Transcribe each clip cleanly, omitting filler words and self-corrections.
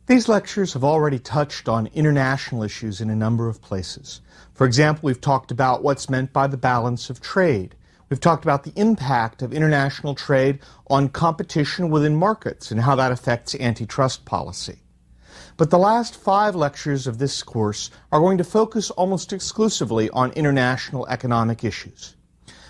These lectures have already touched on international issues in a number of places. For example, we've talked about what's meant by the balance of trade. We've talked about the impact of international trade on competition within markets and how that affects antitrust policy. But the last 5 lectures of this course are going to focus almost exclusively on international economic issues.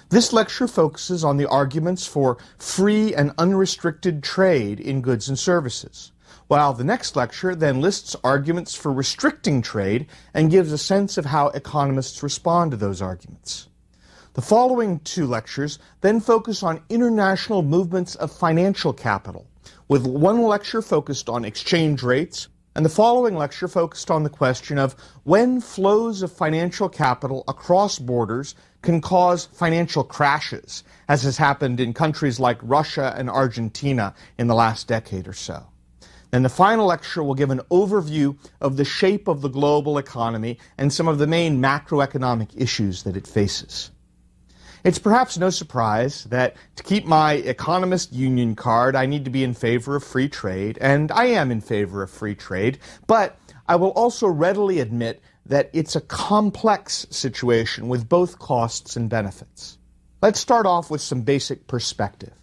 This lecture focuses on the arguments for free and unrestricted trade in goods and services, while the next lecture then lists arguments for restricting trade and gives a sense of how economists respond to those arguments. The following 2 lectures then focus on international movements of financial capital, with one lecture focused on exchange rates, and the following lecture focused on the question of when flows of financial capital across borders can cause financial crashes, as has happened in countries like Russia and Argentina in the last decade or so. And the final lecture will give an overview of the shape of the global economy and some of the main macroeconomic issues that it faces. It's perhaps no surprise that to keep my economist union card, I need to be in favor of free trade, and I am in favor of free trade, but I will also readily admit that it's a complex situation with both costs and benefits. Let's start off with some basic perspective.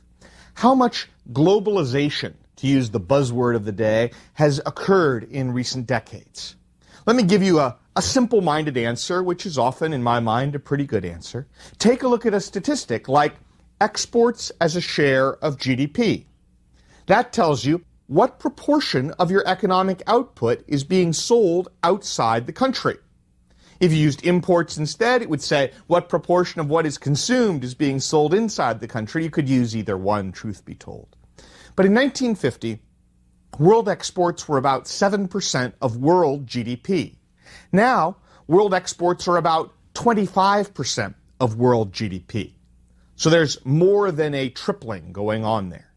How much globalization, to use the buzzword of the day, has occurred in recent decades? Let me give you a simple-minded answer, which is often, in my mind, a pretty good answer. Take a look at a statistic like exports as a share of GDP. That tells you what proportion of your economic output is being sold outside the country. If you used imports instead, it would say what proportion of what is consumed is being sold inside the country. You could use either one, truth be told. But in 1950, world exports were about 7% of world GDP. Now, world exports are about 25% of world GDP. So there's more than a tripling going on there.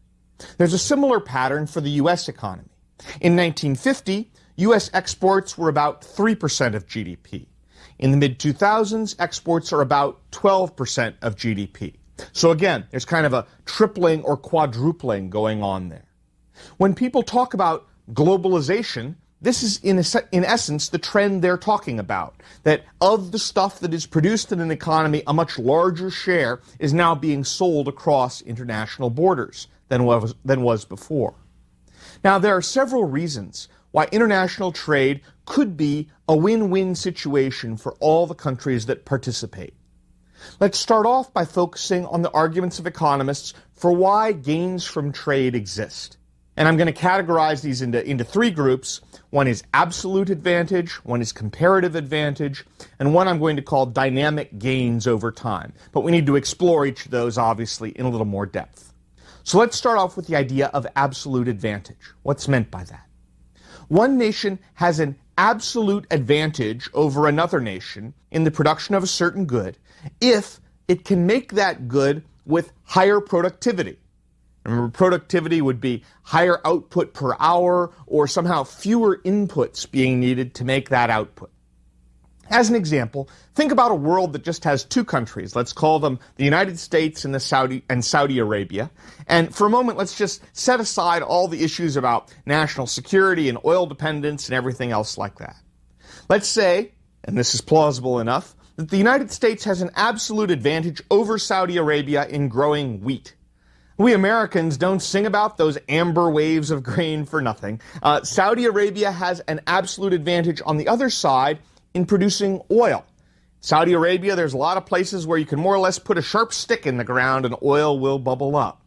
There's a similar pattern for the U.S. economy. In 1950, U.S. exports were about 3% of GDP. In the mid-2000s, exports are about 12% of GDP. So again, there's kind of a tripling or quadrupling going on there. When people talk about globalization, this is in essence the trend they're talking about, that of the stuff that is produced in an economy, a much larger share is now being sold across international borders than was before. Now, there are several reasons why international trade could be a win-win situation for all the countries that participate. Let's start off by focusing on the arguments of economists for why gains from trade exist. And I'm going to categorize these into 3 groups. One is absolute advantage, one is comparative advantage, and one I'm going to call dynamic gains over time. But we need to explore each of those, obviously, in a little more depth. So let's start off with the idea of absolute advantage. What's meant by that? One nation has an absolute advantage over another nation in the production of a certain good if it can make that good with higher productivity. Remember, productivity would be higher output per hour or somehow fewer inputs being needed to make that output. As an example, think about a world that just has 2 countries. Let's call them the United States and Saudi Arabia. And for a moment, let's just set aside all the issues about national security and oil dependence and everything else like that. Let's say, and this is plausible enough, that the United States has an absolute advantage over Saudi Arabia in growing wheat. We Americans don't sing about those amber waves of grain for nothing. Saudi Arabia has an absolute advantage on the other side in producing oil. Saudi Arabia, there's a lot of places where you can more or less put a sharp stick in the ground and oil will bubble up.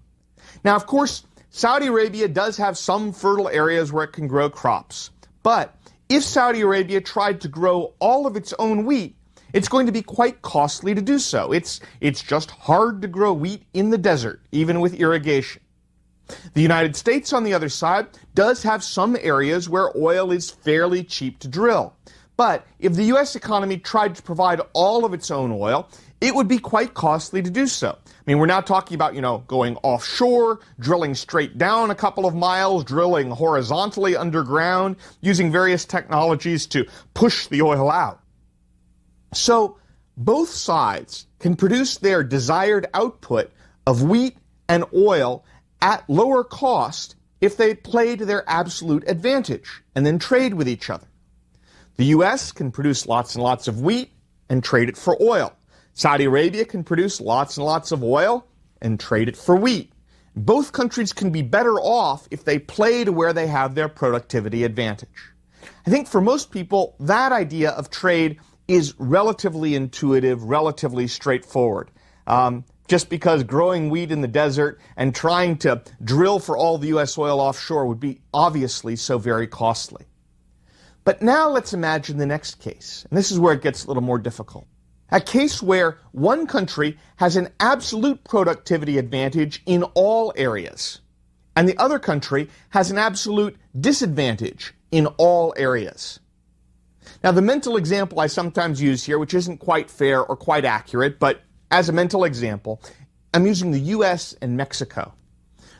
Now, of course, Saudi Arabia does have some fertile areas where it can grow crops. But if Saudi Arabia tried to grow all of its own wheat, it's going to be quite costly to do so. It's just hard to grow wheat in the desert, even with irrigation. The United States, on the other side, does have some areas where oil is fairly cheap to drill. But if the U.S. economy tried to provide all of its own oil, it would be quite costly to do so. I mean, we're now talking about, going offshore, drilling straight down a couple of miles, drilling horizontally underground, using various technologies to push the oil out. So both sides can produce their desired output of wheat and oil at lower cost if they play to their absolute advantage and then trade with each other. The U.S. can produce lots and lots of wheat and trade it for oil. Saudi Arabia can produce lots and lots of oil and trade it for wheat. Both countries can be better off if they play to where they have their productivity advantage. I think for most people, that idea of trade is relatively intuitive, relatively straightforward. Just because growing wheat in the desert and trying to drill for all the U.S. oil offshore would be obviously so very costly. But now let's imagine the next case, and this is where it gets a little more difficult. A case where one country has an absolute productivity advantage in all areas, and the other country has an absolute disadvantage in all areas. Now, the mental example I sometimes use here, which isn't quite fair or quite accurate, but as a mental example, I'm using the U.S. and Mexico.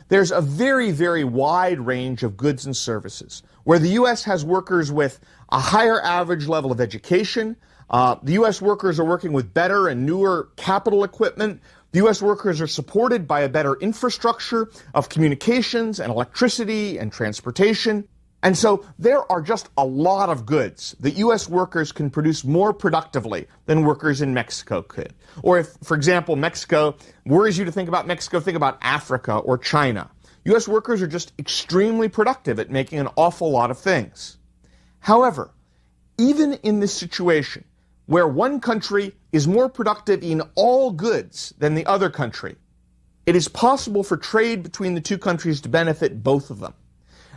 There's a very, very wide range of goods and services, where the U.S. has workers with a higher average level of education. The U.S. workers are working with better and newer capital equipment. The U.S. workers are supported by a better infrastructure of communications and electricity and transportation. And so there are just a lot of goods that U.S. workers can produce more productively than workers in Mexico could. Or if, for example, Mexico worries you to think about Mexico, think about Africa or China. U.S. workers are just extremely productive at making an awful lot of things. However, even in this situation, where one country is more productive in all goods than the other country, it is possible for trade between the two countries to benefit both of them.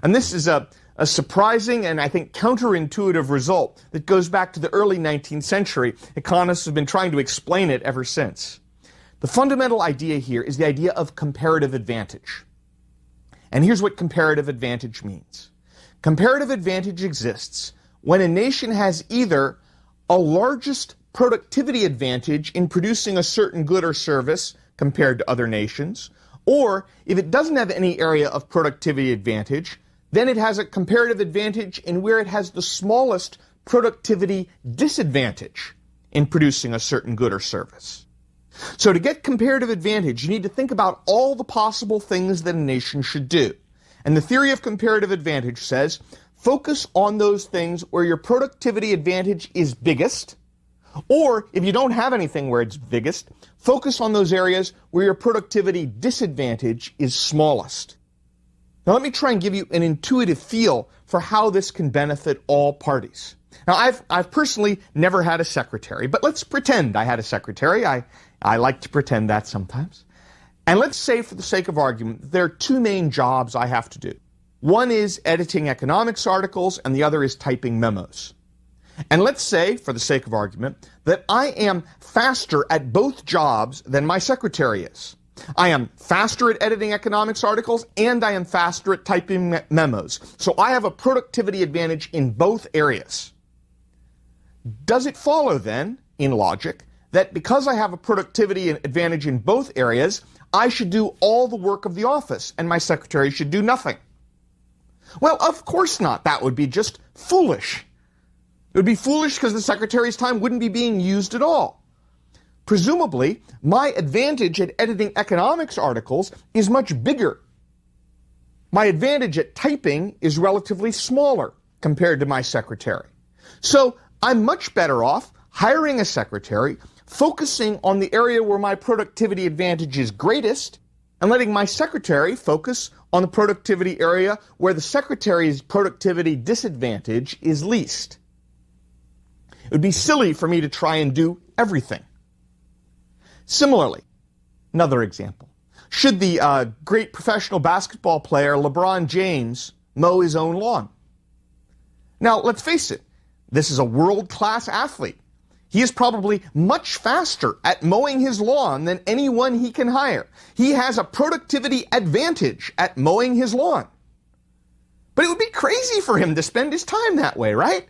And this is a surprising and I think counterintuitive result that goes back to the early 19th century. Economists have been trying to explain it ever since. The fundamental idea here is the idea of comparative advantage. And here's what comparative advantage means. Comparative advantage exists when a nation has either a largest productivity advantage in producing a certain good or service compared to other nations, or if it doesn't have any area of productivity advantage, then it has a comparative advantage in where it has the smallest productivity disadvantage in producing a certain good or service. So to get comparative advantage, you need to think about all the possible things that a nation should do. And the theory of comparative advantage says, focus on those things where your productivity advantage is biggest, or if you don't have anything where it's biggest, focus on those areas where your productivity disadvantage is smallest. Now let me try and give you an intuitive feel for how this can benefit all parties. Now I've personally never had a secretary, but let's pretend I had a secretary. I like to pretend that sometimes. And let's say for the sake of argument, there are two main jobs I have to do. One is editing economics articles and the other is typing memos. And let's say, for the sake of argument, that I am faster at both jobs than my secretary is. I am faster at editing economics articles and I am faster at typing memos. So I have a productivity advantage in both areas. Does it follow then, in logic, that because I have a productivity advantage in both areas, I should do all the work of the office and my secretary should do nothing? Well, of course not. That would be just foolish. It would be foolish because the secretary's time wouldn't be being used at all. Presumably, my advantage at editing economics articles is much bigger. My advantage at typing is relatively smaller compared to my secretary. So I'm much better off hiring a secretary, focusing on the area where my productivity advantage is greatest, and letting my secretary focus on the productivity area where the secretary's productivity disadvantage is least. It would be silly for me to try and do everything. Similarly, another example. Should the great professional basketball player LeBron James mow his own lawn? Now, let's face it, this is a world-class athlete. He is probably much faster at mowing his lawn than anyone he can hire. He has a productivity advantage at mowing his lawn. But it would be crazy for him to spend his time that way, right?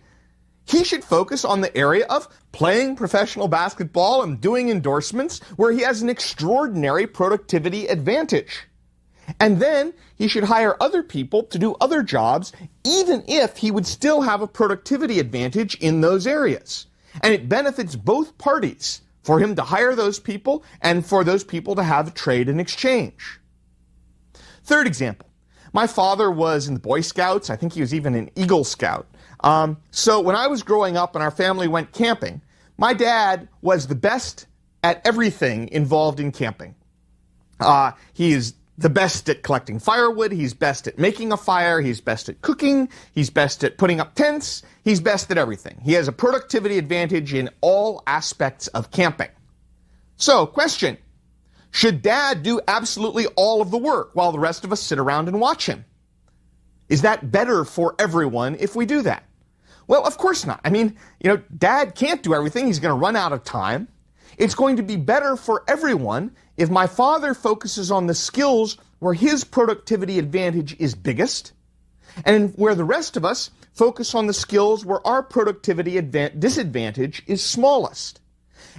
He should focus on the area of playing professional basketball and doing endorsements where he has an extraordinary productivity advantage. And then he should hire other people to do other jobs, even if he would still have a productivity advantage in those areas. And it benefits both parties for him to hire those people and for those people to have trade and exchange. Third example. My father was in the Boy Scouts. I think he was even an Eagle Scout. So when I was growing up and our family went camping, my dad was the best at everything involved in camping. He is the best at collecting firewood. He's best at making a fire. He's best at cooking. He's best at putting up tents. He's best at everything. He has a productivity advantage in all aspects of camping. So, question. Should Dad do absolutely all of the work while the rest of us sit around and watch him? Is that better for everyone if we do that? Well, of course not. I mean, Dad can't do everything. He's going to run out of time. It's going to be better for everyone if my father focuses on the skills where his productivity advantage is biggest, and where the rest of us focus on the skills where our productivity disadvantage is smallest.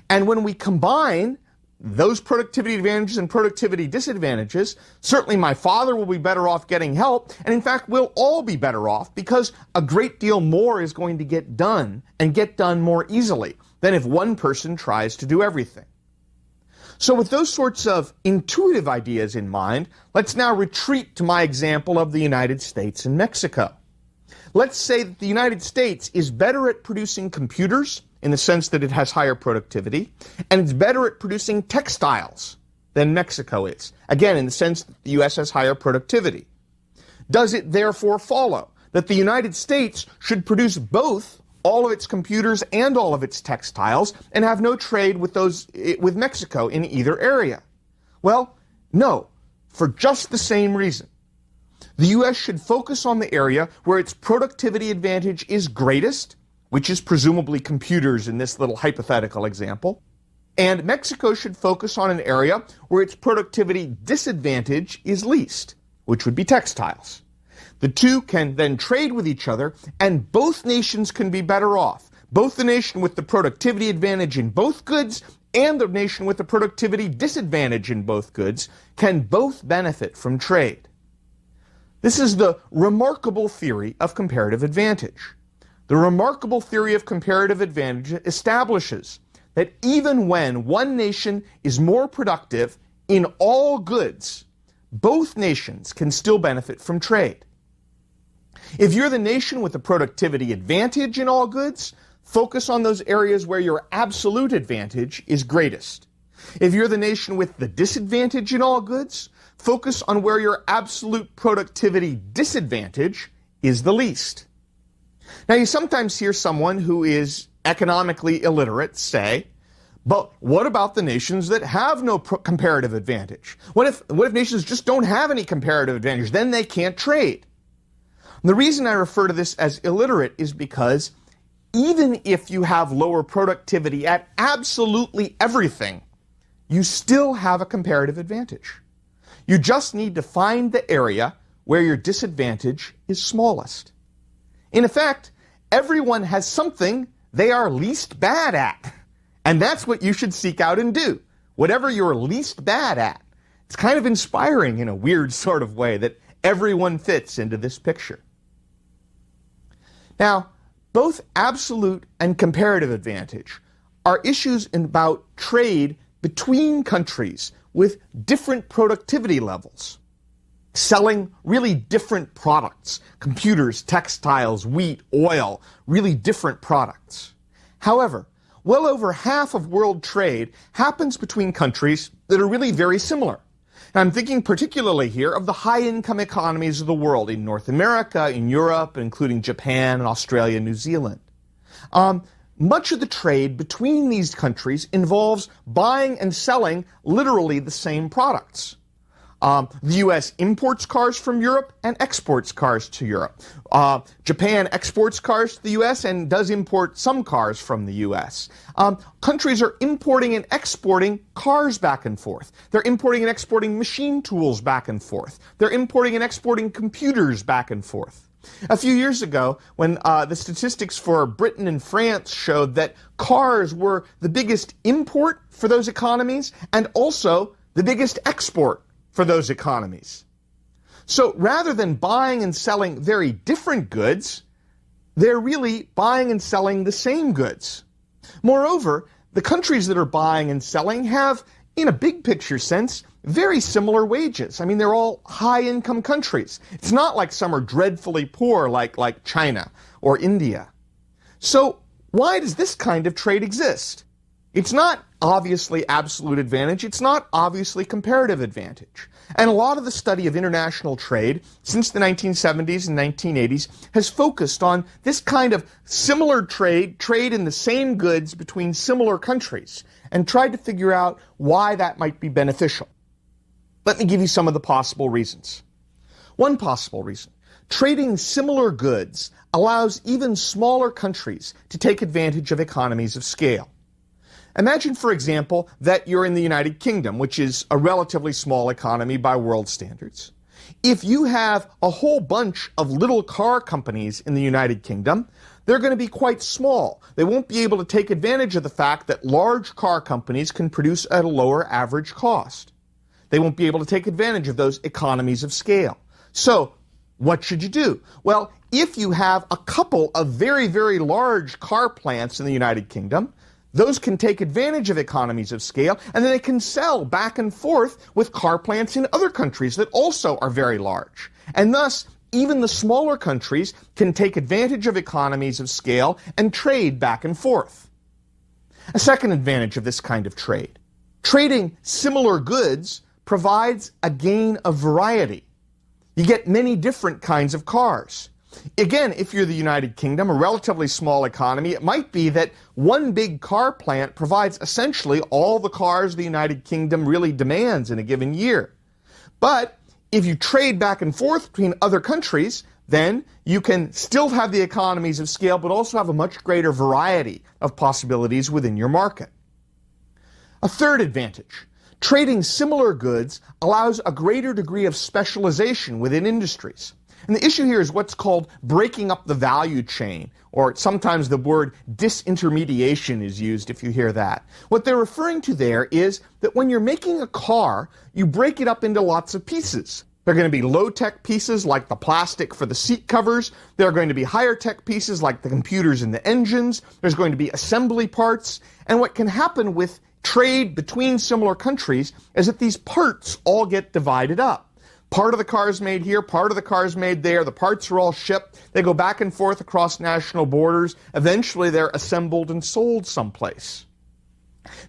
And when we combine those productivity advantages and productivity disadvantages, certainly my father will be better off getting help, and in fact we'll all be better off because a great deal more is going to get done and get done more easily than if one person tries to do everything. So with those sorts of intuitive ideas in mind, let's now retreat to my example of the United States and Mexico. Let's say that the United States is better at producing computers in the sense that it has higher productivity, and it's better at producing textiles than Mexico is. Again, in the sense that the U.S. has higher productivity. Does it therefore follow that the United States should produce both all of its computers and all of its textiles and have no trade with Mexico in either area? Well, no, for just the same reason. The U.S. should focus on the area where its productivity advantage is greatest, which is presumably computers in this little hypothetical example, and Mexico should focus on an area where its productivity disadvantage is least, which would be textiles. The two can then trade with each other, and both nations can be better off. Both the nation with the productivity advantage in both goods and the nation with the productivity disadvantage in both goods can both benefit from trade. This is the remarkable theory of comparative advantage. The remarkable theory of comparative advantage establishes that even when one nation is more productive in all goods, both nations can still benefit from trade. If you're the nation with the productivity advantage in all goods, focus on those areas where your absolute advantage is greatest. If you're the nation with the disadvantage in all goods, focus on where your absolute productivity disadvantage is the least. Now, you sometimes hear someone who is economically illiterate say, but what about the nations that have no comparative advantage? What if nations just don't have any comparative advantage? Then they can't trade. And the reason I refer to this as illiterate is because even if you have lower productivity at absolutely everything, you still have a comparative advantage. You just need to find the area where your disadvantage is smallest. In effect, everyone has something they are least bad at. And that's what you should seek out and do, whatever you're least bad at. It's kind of inspiring in a weird sort of way that everyone fits into this picture. Now, both absolute and comparative advantage are issues about trade between countries with different productivity levels, selling really different products, computers, textiles, wheat, oil, really different products. However, well over half of world trade happens between countries that are really very similar. And I'm thinking particularly here of the high-income economies of the world in North America, in Europe, including Japan and Australia and New Zealand. Much of the trade between these countries involves buying and selling literally the same products. The U.S. imports cars from Europe and exports cars to Europe. Japan exports cars to the U.S. and does import some cars from the U.S. Countries are importing and exporting cars back and forth. They're importing and exporting machine tools back and forth. They're importing and exporting computers back and forth. A few years ago, when the statistics for Britain and France showed that cars were the biggest import for those economies and also the biggest export for those economies. So rather than buying and selling very different goods, they're really buying and selling the same goods. Moreover, the countries that are buying and selling have in a big picture sense, very similar wages. I mean, they're all high-income countries. It's not like some are dreadfully poor like China or India. So why does this kind of trade exist? It's not obviously absolute advantage. It's not obviously comparative advantage. And a lot of the study of international trade since the 1970s and 1980s has focused on this kind of similar trade in the same goods between similar countries, and tried to figure out why that might be beneficial. Let me give you some of the possible reasons. One possible reason: trading similar goods allows even smaller countries to take advantage of economies of scale. Imagine, for example, that you're in the United Kingdom, which is a relatively small economy by world standards. If you have a whole bunch of little car companies in the United Kingdom, they're going to be quite small. They won't be able to take advantage of the fact that large car companies can produce at a lower average cost. They won't be able to take advantage of those economies of scale. So, what should you do? Well, if you have a couple of very, very large car plants in the United Kingdom, those can take advantage of economies of scale, and then they can sell back and forth with car plants in other countries that also are very large. And thus, even the smaller countries can take advantage of economies of scale and trade back and forth. A second advantage of this kind of trade: trading similar goods provides a gain of variety. You get many different kinds of cars. Again, if you're the United Kingdom, a relatively small economy, it might be that one big car plant provides essentially all the cars the United Kingdom really demands in a given year. But if you trade back and forth between other countries, then you can still have the economies of scale, but also have a much greater variety of possibilities within your market. A third advantage: trading similar goods allows a greater degree of specialization within industries. And the issue here is what's called breaking up the value chain, or sometimes the word disintermediation is used if you hear that. What they're referring to there is that when you're making a car, you break it up into lots of pieces. There are going to be low-tech pieces like the plastic for the seat covers. There are going to be higher-tech pieces like the computers in the engines. There's going to be assembly parts. And what can happen with trade between similar countries is that these parts all get divided up. Part of the car is made here, part of the car is made there, the parts are all shipped, they go back and forth across national borders, eventually they're assembled and sold someplace.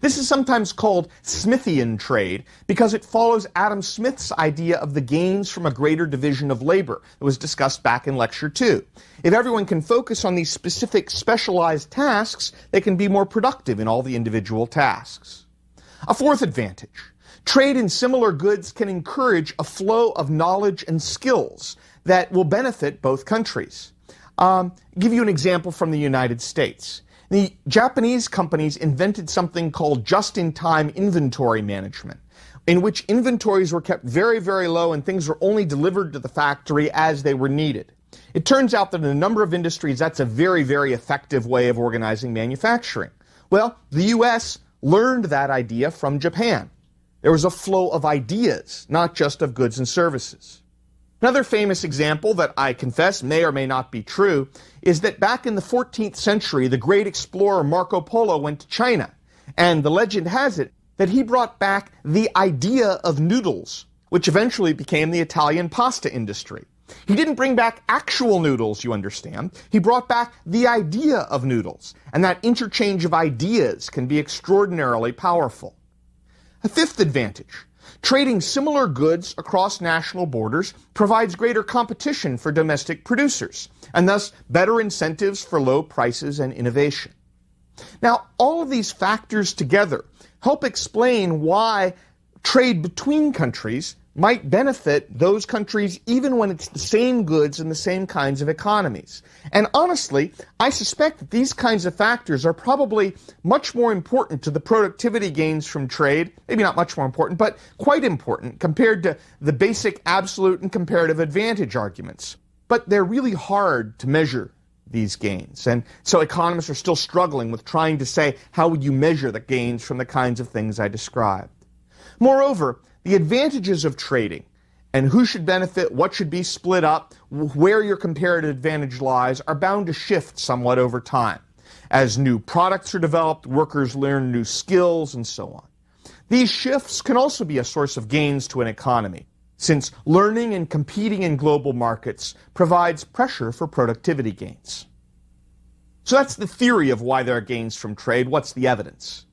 This is sometimes called Smithian trade because it follows Adam Smith's idea of the gains from a greater division of labor that was discussed back in Lecture 2. If everyone can focus on these specific specialized tasks, they can be more productive in all the individual tasks. A fourth advantage: trade in similar goods can encourage a flow of knowledge and skills that will benefit both countries. Give you an example from the United States. The Japanese companies invented something called just-in-time inventory management, in which inventories were kept very, very low and things were only delivered to the factory as they were needed. It turns out that in a number of industries, that's a very, very effective way of organizing manufacturing. Well, the U.S. learned that idea from Japan. There was a flow of ideas, not just of goods and services. Another famous example that I confess may or may not be true is that back in the 14th century, the great explorer Marco Polo went to China, and the legend has it that he brought back the idea of noodles, which eventually became the Italian pasta industry. He didn't bring back actual noodles, you understand. He brought back the idea of noodles, and that interchange of ideas can be extraordinarily powerful. A fifth advantage: trading similar goods across national borders provides greater competition for domestic producers, and thus better incentives for low prices and innovation. Now, all of these factors together help explain why trade between countries might benefit those countries even when it's the same goods and the same kinds of economies. And honestly, I suspect that these kinds of factors are probably much more important to the productivity gains from trade, maybe not much more important, but quite important compared to the basic absolute and comparative advantage arguments. But they're really hard to measure, these gains. And so economists are still struggling with trying to say, how would you measure the gains from the kinds of things I described? Moreover, the advantages of trading and who should benefit, what should be split up, where your comparative advantage lies, are bound to shift somewhat over time. As new products are developed, workers learn new skills, and so on. These shifts can also be a source of gains to an economy, since learning and competing in global markets provides pressure for productivity gains. So that's the theory of why there are gains from trade. What's the evidence?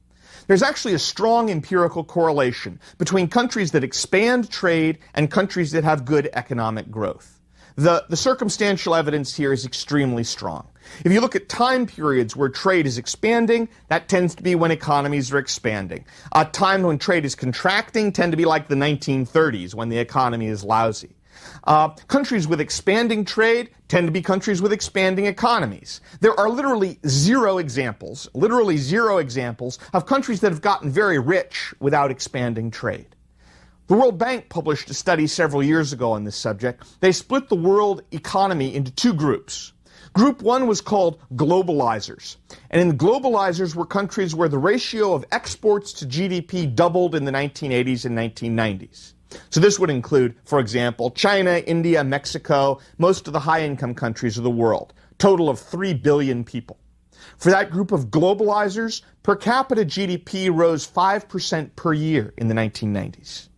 There's actually a strong empirical correlation between countries that expand trade and countries that have good economic growth. The circumstantial evidence here is extremely strong. If you look at time periods where trade is expanding, that tends to be when economies are expanding. A time when trade is contracting tend to be like the 1930s, when the economy is lousy. Countries with expanding trade tend to be countries with expanding economies. There are literally zero examples of countries that have gotten very rich without expanding trade. The World Bank published a study several years ago on this subject. They split the world economy into two groups. Group one was called globalizers. And in the globalizers were countries where the ratio of exports to GDP doubled in the 1980s and 1990s. So this would include, for example, China, India, Mexico, most of the high-income countries of the world, total of 3 billion people. For that group of globalizers, per capita GDP rose 5% per year in the 1990s.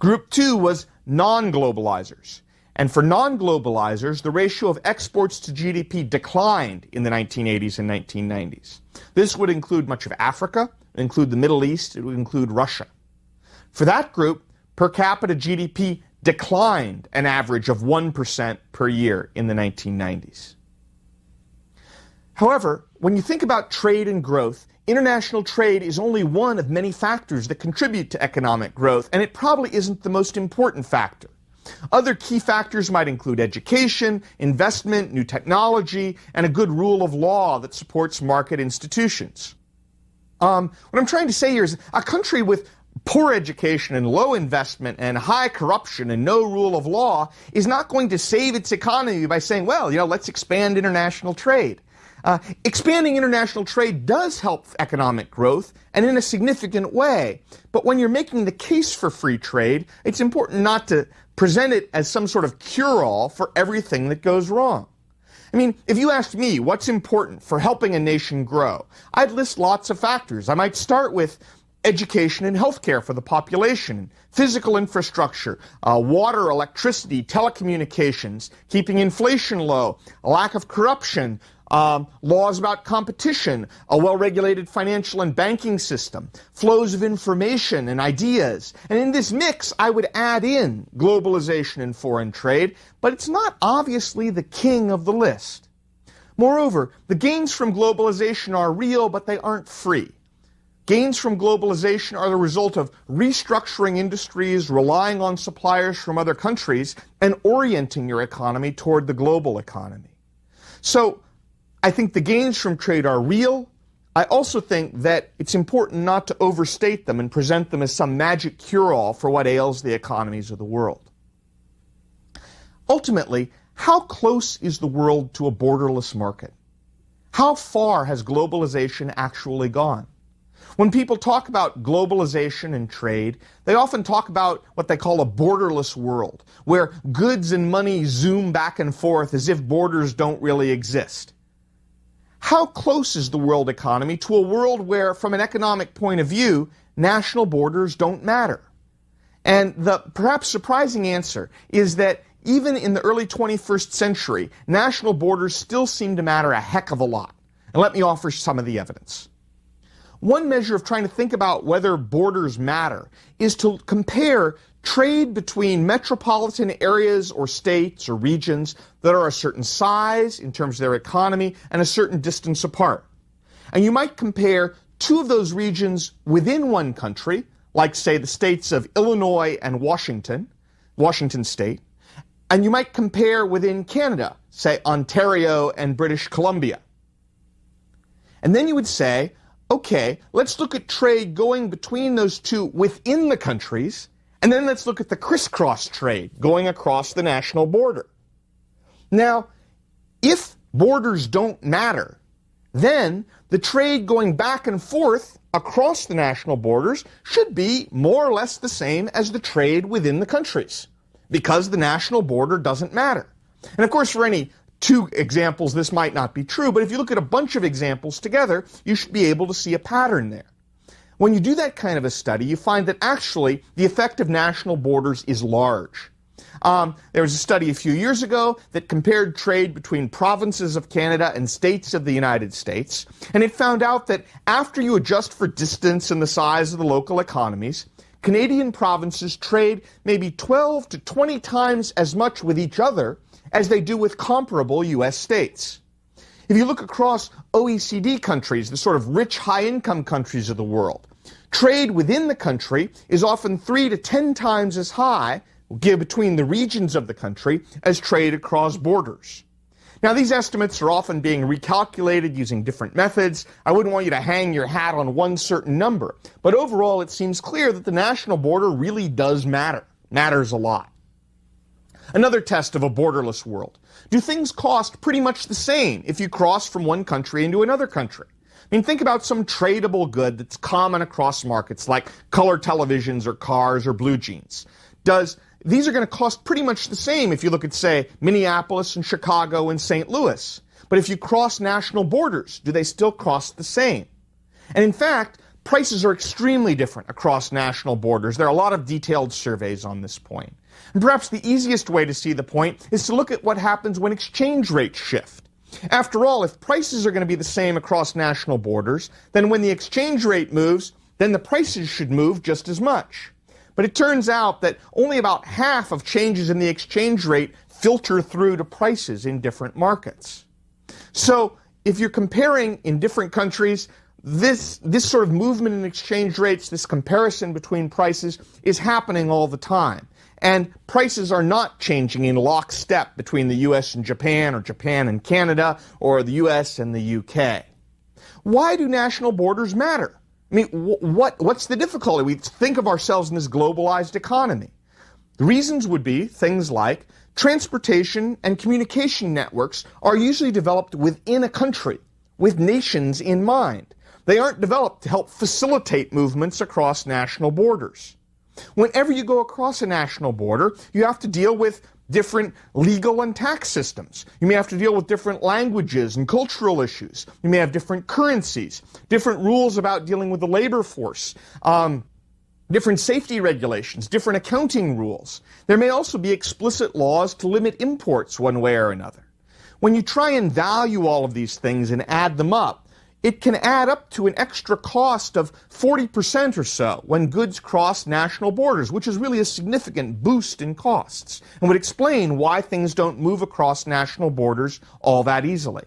Group two was non-globalizers. And for non-globalizers, the ratio of exports to GDP declined in the 1980s and 1990s. This would include much of Africa, it would include the Middle East, it would include Russia. For that group, per capita GDP declined an average of 1% per year in the 1990s. However, when you think about trade and growth, international trade is only one of many factors that contribute to economic growth, and it probably isn't the most important factor. Other key factors might include education, investment, new technology, and a good rule of law that supports market institutions. What I'm trying to say here is a country with poor education and low investment and high corruption and no rule of law is not going to save its economy by saying, well, let's expand international trade. Expanding international trade does help economic growth, and in a significant way. But when you're making the case for free trade, it's important not to present it as some sort of cure-all for everything that goes wrong. I mean, if you asked me what's important for helping a nation grow, I'd list lots of factors. I might start with education and healthcare for the population, physical infrastructure, water, electricity, telecommunications, keeping inflation low, a lack of corruption, laws about competition, a well-regulated financial and banking system, flows of information and ideas. And in this mix, I would add in globalization and foreign trade, but it's not obviously the king of the list. Moreover, the gains from globalization are real, but they aren't free. Gains from globalization are the result of restructuring industries, relying on suppliers from other countries, and orienting your economy toward the global economy. So, I think the gains from trade are real. I also think that it's important not to overstate them and present them as some magic cure-all for what ails the economies of the world. Ultimately, how close is the world to a borderless market? How far has globalization actually gone? When people talk about globalization and trade, they often talk about what they call a borderless world, where goods and money zoom back and forth as if borders don't really exist. How close is the world economy to a world where, from an economic point of view, national borders don't matter? And the perhaps surprising answer is that even in the early 21st century, national borders still seem to matter a heck of a lot. And let me offer some of the evidence. One measure of trying to think about whether borders matter is to compare trade between metropolitan areas or states or regions that are a certain size in terms of their economy and a certain distance apart. And you might compare two of those regions within one country, like, say, the states of Illinois and Washington State, and you might compare within Canada, say, Ontario and British Columbia. And then you would say, okay, let's look at trade going between those two within the countries, and then let's look at the crisscross trade going across the national border. Now, if borders don't matter, then the trade going back and forth across the national borders should be more or less the same as the trade within the countries, because the national border doesn't matter. And of course, for any two examples, this might not be true, but if you look at a bunch of examples together, you should be able to see a pattern there. When you do that kind of a study, you find that actually the effect of national borders is large. There was a study a few years ago that compared trade between provinces of Canada and states of the United States, and it found out that after you adjust for distance and the size of the local economies, Canadian provinces trade maybe 12 to 20 times as much with each other as they do with comparable U.S. states. If you look across OECD countries, the sort of rich, high-income countries of the world, trade within the country is often 3 to 10 times as high between the regions of the country as trade across borders. Now, these estimates are often being recalculated using different methods. I wouldn't want you to hang your hat on one certain number, but overall it seems clear that the national border really does matters a lot. Another test of a borderless world. Do things cost pretty much the same if you cross from one country into another country? I mean, think about some tradable good that's common across markets like color televisions or cars or blue jeans. These are going to cost pretty much the same if you look at, say, Minneapolis and Chicago and St. Louis. But if you cross national borders, do they still cost the same? And in fact, prices are extremely different across national borders. There are a lot of detailed surveys on this point. And perhaps the easiest way to see the point is to look at what happens when exchange rates shift. After all, if prices are going to be the same across national borders, then when the exchange rate moves, then the prices should move just as much. But it turns out that only about half of changes in the exchange rate filter through to prices in different markets. So if you're comparing in different countries, this sort of movement in exchange rates, this comparison between prices, is happening all the time. And prices are not changing in lockstep between the US and Japan, or Japan and Canada, or the US and the UK. Why do national borders matter? I mean, what's the difficulty? We think of ourselves in this globalized economy. The reasons would be things like transportation and communication networks are usually developed within a country, with nations in mind. They aren't developed to help facilitate movements across national borders. Whenever you go across a national border, you have to deal with different legal and tax systems. You may have to deal with different languages and cultural issues. You may have different currencies, different rules about dealing with the labor force, different safety regulations, different accounting rules. There may also be explicit laws to limit imports one way or another. When you try and value all of these things and add them up, it can add up to an extra cost of 40% or so when goods cross national borders, which is really a significant boost in costs and would explain why things don't move across national borders all that easily.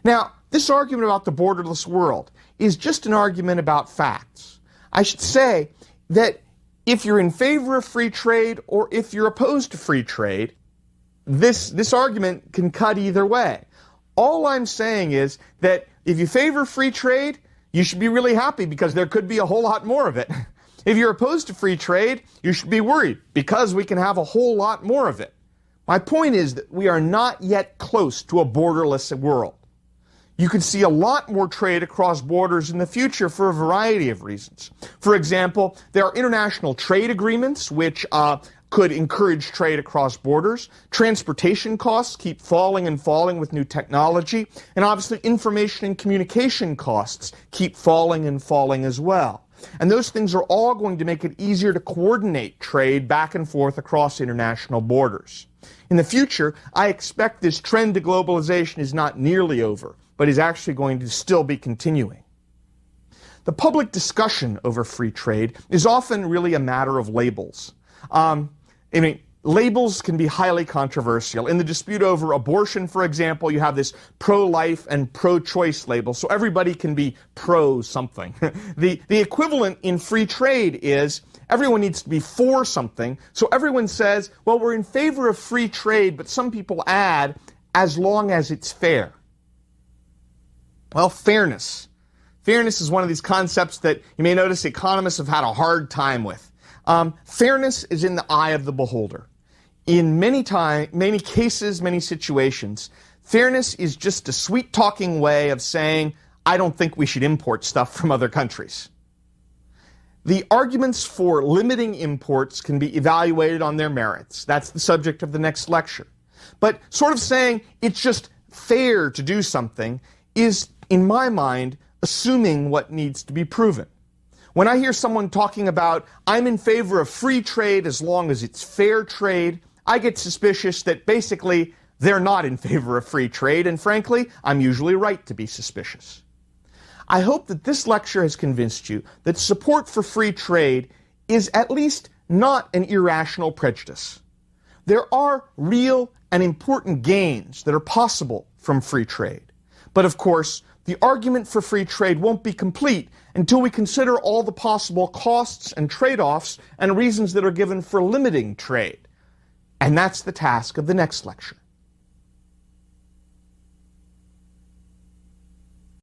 Now, this argument about the borderless world is just an argument about facts. I should say that if you're in favor of free trade or if you're opposed to free trade, this argument can cut either way. All I'm saying is that if you favor free trade, you should be really happy because there could be a whole lot more of it. If you're opposed to free trade, you should be worried because we can have a whole lot more of it. My point is that we are not yet close to a borderless world. You could see a lot more trade across borders in the future for a variety of reasons. For example, there are international trade agreements which could encourage trade across borders. Transportation costs keep falling and falling with new technology. And obviously information and communication costs keep falling and falling as well. And those things are all going to make it easier to coordinate trade back and forth across international borders. In the future, I expect this trend to globalization is not nearly over, but is actually going to still be continuing. The public discussion over free trade is often really a matter of labels. Labels can be highly controversial. In the dispute over abortion, for example, you have this pro-life and pro-choice label, so everybody can be pro-something. The equivalent in free trade is everyone needs to be for something, so everyone says, well, we're in favor of free trade, but some people add, as long as it's fair. Well, fairness. Fairness is one of these concepts that you may notice economists have had a hard time with. Fairness is in the eye of the beholder. In many cases, many situations, fairness is just a sweet-talking way of saying, I don't think we should import stuff from other countries. The arguments for limiting imports can be evaluated on their merits. That's the subject of the next lecture. But sort of saying it's just fair to do something is, in my mind, assuming what needs to be proven. When I hear someone talking about, I'm in favor of free trade as long as it's fair trade, I get suspicious that basically they're not in favor of free trade, and frankly, I'm usually right to be suspicious. I hope that this lecture has convinced you that support for free trade is at least not an irrational prejudice. There are real and important gains that are possible from free trade. But of course, the argument for free trade won't be complete until we consider all the possible costs and trade-offs and reasons that are given for limiting trade. And that's the task of the next lecture.